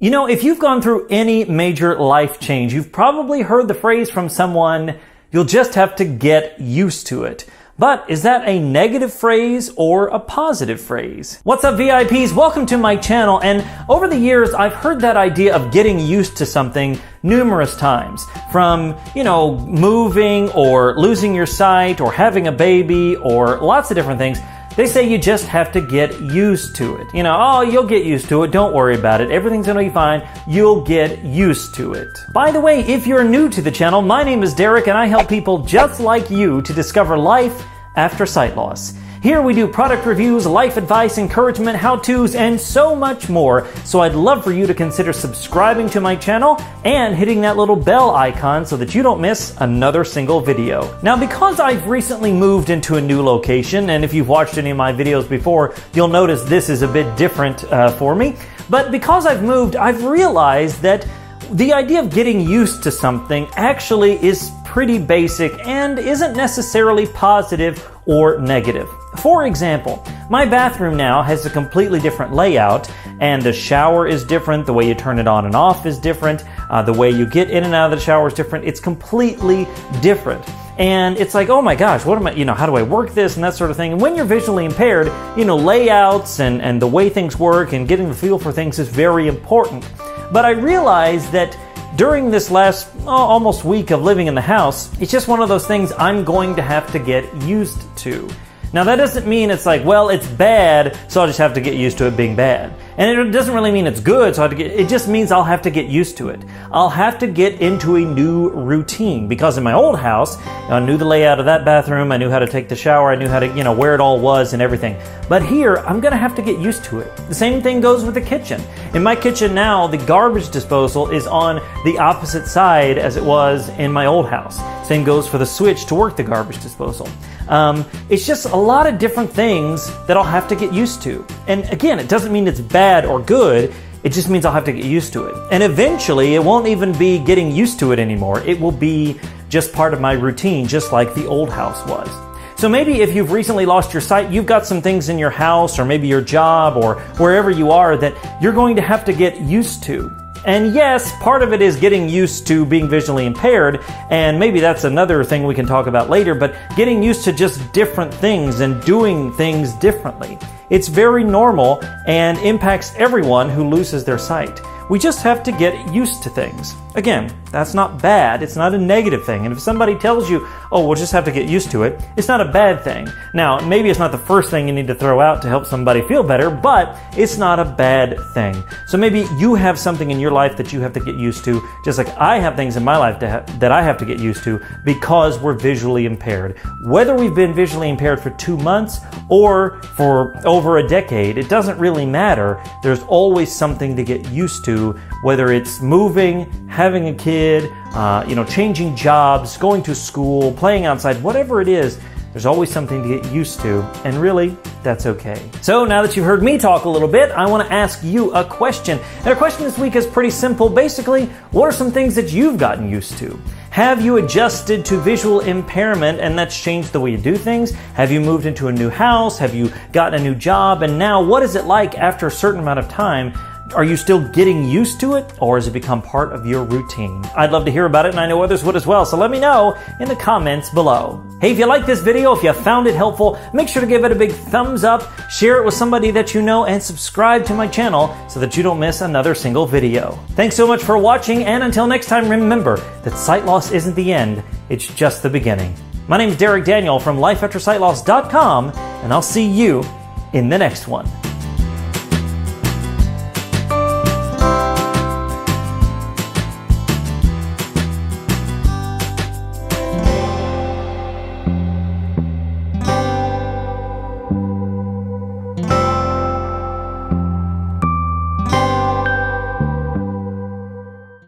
You know, if you've gone through any major life change, you've probably heard the phrase from someone, "You'll just have to get used to it." But is that a negative phrase or a positive phrase? What's up, VIPs? Welcome to my channel. And over the years, I've heard that idea of getting used to something numerous times. From, moving or losing your sight or having a baby or lots of different things. They say you just have to get used to it. You'll get used to it. Don't worry about it. Everything's going to be fine. You'll get used to it. By the way, if you're new to the channel, my name is Derek and I help people just like you to discover life after sight loss. Here we do product reviews, life advice, encouragement, how-tos, and so much more. So I'd love for you to consider subscribing to my channel and hitting that little bell icon so that you don't miss another single video. Now, because I've recently moved into a new location, and if you've watched any of my videos before, you'll notice this is a bit different for me. But because I've moved, I've realized that the idea of getting used to something actually is pretty basic and isn't necessarily positive or negative. For example, my bathroom now has a completely different layout, and the shower is different, the way you turn it on and off is different, the way you get in and out of the shower is different. It's completely different. And it's like, oh my gosh, what am I, how do I work this and that sort of thing. And when you're visually impaired, layouts and the way things work and getting the feel for things is very important. But I realized that during this last almost week of living in the house, it's just one of those things I'm going to have to get used to. Now, that doesn't mean it's like, well, it's bad, so I'll just have to get used to it being bad. And it doesn't really mean it's good, so it just means I'll have to get used to it. I'll have to get into a new routine, because in my old house, I knew the layout of that bathroom, I knew how to take the shower, I knew how to, where it all was and everything. But here, I'm going to have to get used to it. The same thing goes with the kitchen. In my kitchen now, the garbage disposal is on the opposite side as it was in my old house. Same goes for the switch to work the garbage disposal. It's just a lot of different things that I'll have to get used to. And again, it doesn't mean it's bad or good. It just means I'll have to get used to it. And eventually, it won't even be getting used to it anymore. It will be just part of my routine, just like the old house was. So maybe if you've recently lost your sight, you've got some things in your house or maybe your job or wherever you are that you're going to have to get used to. And yes, part of it is getting used to being visually impaired, and maybe that's another thing we can talk about later, but getting used to just different things and doing things differently. It's very normal and impacts everyone who loses their sight. We just have to get used to things. Again, that's not bad. It's not a negative thing. And if somebody tells you, oh, we'll just have to get used to it, it's not a bad thing. Now, maybe it's not the first thing you need to throw out to help somebody feel better, but it's not a bad thing. So maybe you have something in your life that you have to get used to, just like I have things in my life that I have to get used to because we're visually impaired. Whether we've been visually impaired for 2 months or for over a decade, it doesn't really matter. There's always something to get used to, whether it's moving, having a kid, changing jobs, going to school, playing outside, whatever it is, there's always something to get used to, and really, that's okay. So now that you've heard me talk a little bit, I want to ask you a question. And our question this week is pretty simple. Basically, what are some things that you've gotten used to? Have you adjusted to visual impairment and that's changed the way you do things? Have you moved into a new house? Have you gotten a new job? And now, what is it like after a certain amount of time? Are you still getting used to it, or has it become part of your routine? I'd love to hear about it, and I know others would as well, so let me know in the comments below. Hey, if you like this video, if you found it helpful, make sure to give it a big thumbs up, share it with somebody that you know, and subscribe to my channel so that you don't miss another single video. Thanks so much for watching, and until next time, remember that sight loss isn't the end, it's just the beginning. My name is Derek Daniel from lifeaftersightloss.com, and I'll see you in the next one.